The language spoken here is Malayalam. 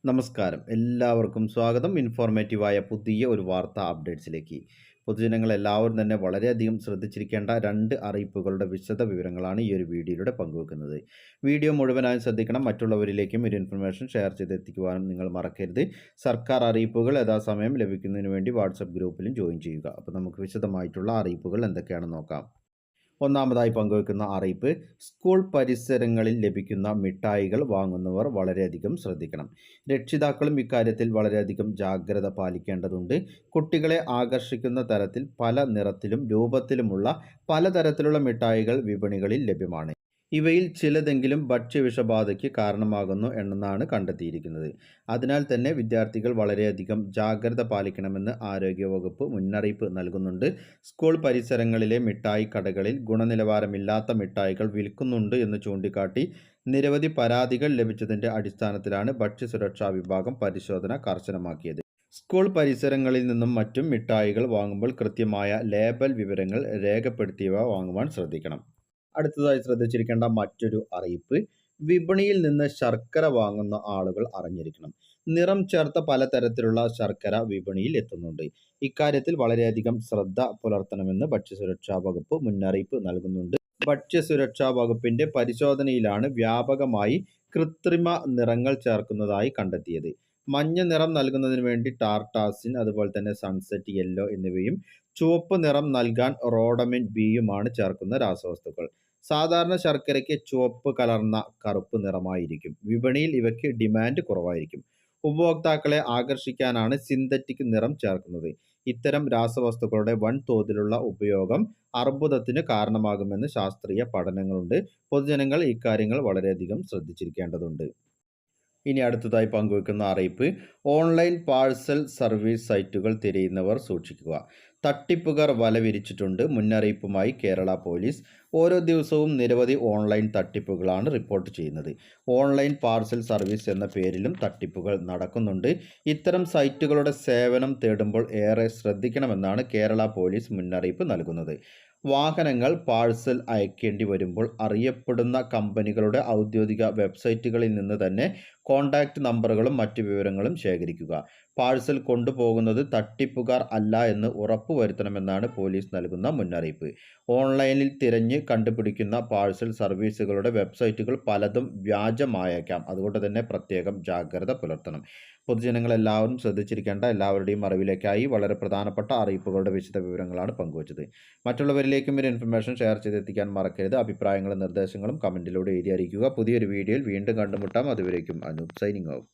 നമസ്കാരം. എല്ലാവർക്കും സ്വാഗതം. ഇൻഫോർമേറ്റീവായ പുതിയ ഒരു വാർത്താ അപ്ഡേറ്റ്സിലേക്ക്. പൊതുജനങ്ങൾ എല്ലാവരും തന്നെ വളരെയധികം ശ്രദ്ധിച്ചിരിക്കേണ്ട 2 അറിയിപ്പുകളുടെ വിശദ വിവരങ്ങളാണ് ഈ ഒരു വീഡിയോയിലൂടെ പങ്കുവെക്കുന്നത്. വീഡിയോ മുഴുവനായും ശ്രദ്ധിക്കണം. മറ്റുള്ളവരിലേക്കും ഒരു ഇൻഫർമേഷൻ ഷെയർ ചെയ്തെത്തിക്കുവാനും നിങ്ങൾ മറക്കരുത്. സർക്കാർ അറിയിപ്പുകൾ യഥാസമയം ലഭിക്കുന്നതിന് വേണ്ടി വാട്സപ്പ് ഗ്രൂപ്പിലും ജോയിൻ ചെയ്യുക. അപ്പോൾ നമുക്ക് വിശദമായിട്ടുള്ള അറിയിപ്പുകൾ എന്തൊക്കെയാണെന്ന് നോക്കാം. ഒന്നാമതായി പങ്കുവെക്കുന്ന അറിയിപ്പ്, സ്കൂൾ പരിസരങ്ങളിൽ ലഭിക്കുന്ന മിഠായികൾ വാങ്ങുന്നവർ വളരെയധികം ശ്രദ്ധിക്കണം. രക്ഷിതാക്കളും ഇക്കാര്യത്തിൽ വളരെയധികം ജാഗ്രത പാലിക്കേണ്ടതുണ്ട്. കുട്ടികളെ ആകർഷിക്കുന്ന തരത്തിൽ പല നിറത്തിലും രൂപത്തിലുമുള്ള പലതരത്തിലുള്ള മിഠായികൾ വിപണികളിൽ ലഭ്യമാണ്. ഇവയിൽ ചിലതെങ്കിലും ഭക്ഷ്യവിഷബാധയ്ക്ക് കാരണമാകുന്നു എന്നാണ് കണ്ടെത്തിയിരിക്കുന്നത്. അതിനാൽ തന്നെ വിദ്യാർത്ഥികൾ വളരെയധികം ജാഗ്രത പാലിക്കണമെന്ന് ആരോഗ്യവകുപ്പ് മുന്നറിയിപ്പ് നൽകുന്നുണ്ട്. സ്കൂൾ പരിസരങ്ങളിലെ മിഠായി കടകളിൽ ഗുണനിലവാരമില്ലാത്ത മിഠായികൾ വിൽക്കുന്നുണ്ട് എന്ന് ചൂണ്ടിക്കാട്ടി നിരവധി പരാതികൾ ലഭിച്ചതിൻ്റെ അടിസ്ഥാനത്തിലാണ് ഭക്ഷ്യസുരക്ഷാ വിഭാഗം പരിശോധന കർശനമാക്കിയത്. സ്കൂൾ പരിസരങ്ങളിൽ നിന്നും മറ്റും മിഠായികൾ വാങ്ങുമ്പോൾ കൃത്യമായ ലേബൽ വിവരങ്ങൾ രേഖപ്പെടുത്തിയവ വാങ്ങുവാൻ ശ്രദ്ധിക്കണം. അടുത്തതായി ശ്രദ്ധിച്ചിരിക്കേണ്ട മറ്റൊരു അറിയിപ്പ്, വിപണിയിൽ നിന്ന് ശർക്കര വാങ്ങുന്ന ആളുകൾ അറിഞ്ഞിരിക്കണം. നിറം ചേർത്ത പലതരത്തിലുള്ള ശർക്കര വിപണിയിൽ എത്തുന്നുണ്ട്. ഇക്കാര്യത്തിൽ വളരെയധികം ശ്രദ്ധ പുലർത്തണമെന്ന് ഭക്ഷ്യസുരക്ഷാ വകുപ്പ് മുന്നറിയിപ്പ് നൽകുന്നുണ്ട്. ഭക്ഷ്യസുരക്ഷാ വകുപ്പിന്റെ പരിശോധനയിലാണ് വ്യാപകമായി കൃത്രിമ നിറങ്ങൾ ചേർക്കുന്നതായി കണ്ടെത്തിയത്. മഞ്ഞ നിറം നൽകുന്നതിന് വേണ്ടി ടാർട്ടാസിൻ, അതുപോലെ തന്നെ സൺസെറ്റ് യെല്ലോ എന്നിവയും ചുവപ്പ് നിറം നൽകാൻ റോഡമിൻ ബിയുമാണ് ചേർക്കുന്ന രാസവസ്തുക്കൾ. സാധാരണ ശർക്കരയ്ക്ക് ചുവപ്പ് കലർന്ന കറുപ്പ് നിറമായിരിക്കും. വിപണിയിൽ ഇവയ്ക്ക് ഡിമാൻഡ് കുറവായിരിക്കും. ഉപഭോക്താക്കളെ ആകർഷിക്കാനാണ് സിന്തറ്റിക് നിറം ചേർക്കുന്നത്. ഇത്തരം രാസവസ്തുക്കളുടെ വൻതോതിലുള്ള ഉപയോഗം അർബുദത്തിന് കാരണമാകുമെന്ന് ശാസ്ത്രീയ പഠനങ്ങളുണ്ട്. പൊതുജനങ്ങൾ ഇക്കാര്യങ്ങൾ വളരെയധികം ശ്രദ്ധിച്ചിരിക്കേണ്ടതുണ്ട്. ഇനി അടുത്തതായി പങ്കുവെക്കുന്ന അറിയിപ്പ്, ഓൺലൈൻ പാഴ്സൽ സർവീസ് സൈറ്റുകൾ തിരയുന്നവർ സൂക്ഷിക്കുക. തട്ടിപ്പുകാർ വല വിരിച്ചിട്ടുണ്ട്. മുന്നറിയിപ്പുമായി കേരള പോലീസ്. ഓരോ ദിവസവും നിരവധി ഓൺലൈൻ തട്ടിപ്പുകളാണ് റിപ്പോർട്ട് ചെയ്യുന്നത്. ഓൺലൈൻ പാർസൽ സർവീസ് എന്ന പേരിലും തട്ടിപ്പുകൾ നടക്കുന്നുണ്ട്. ഇത്തരം സൈറ്റുകളുടെ സേവനം തേടുമ്പോൾ ഏറെ ശ്രദ്ധിക്കണമെന്നാണ് കേരള പോലീസ് മുന്നറിയിപ്പ് നൽകുന്നത്. വാഹനങ്ങൾ പാഴ്സൽ അയക്കേണ്ടി വരുമ്പോൾ അറിയപ്പെടുന്ന കമ്പനികളുടെ ഔദ്യോഗിക വെബ്സൈറ്റുകളിൽ നിന്ന് തന്നെ കോൺടാക്റ്റ് നമ്പറുകളും മറ്റു വിവരങ്ങളും ശേഖരിക്കുക. പാഴ്സൽ കൊണ്ടുപോകുന്നത് തട്ടിപ്പുകാർ അല്ല എന്ന് ഉറപ്പുവരുത്തണമെന്നാണ് പോലീസ് നൽകുന്ന മുന്നറിയിപ്പ്. ഓൺലൈനിൽ തിരഞ്ഞ് കണ്ടുപിടിക്കുന്ന പാഴ്സൽ സർവീസുകളുടെ വെബ്സൈറ്റുകൾ പലതും വ്യാജമായേക്കാം. അതുകൊണ്ട് തന്നെ പ്രത്യേകം ജാഗ്രത പുലർത്തണം. പൊതുജനങ്ങൾ എല്ലാവരും ശ്രദ്ധിച്ചിരിക്കേണ്ട എല്ലാവരുടെയും അറിവിലേക്കായി വളരെ പ്രധാനപ്പെട്ട അറിയിപ്പുകളുടെ വിശദ വിവരങ്ങളാണ് പങ്കുവച്ചത്. മറ്റുള്ളവരിലേക്കും ഒരു ഇൻഫർമേഷൻ ഷെയർ ചെയ്തെത്തിക്കാൻ മറക്കരുത്. അഭിപ്രായങ്ങളും നിർദ്ദേശങ്ങളും കമൻറ്റിലൂടെ എഴുതി അറിയിക്കുക. പുതിയൊരു വീഡിയോയിൽ വീണ്ടും കണ്ടുമുട്ടാം. അതുവരേക്കും അനൂപ് സൈനിങ് ഓഫ്.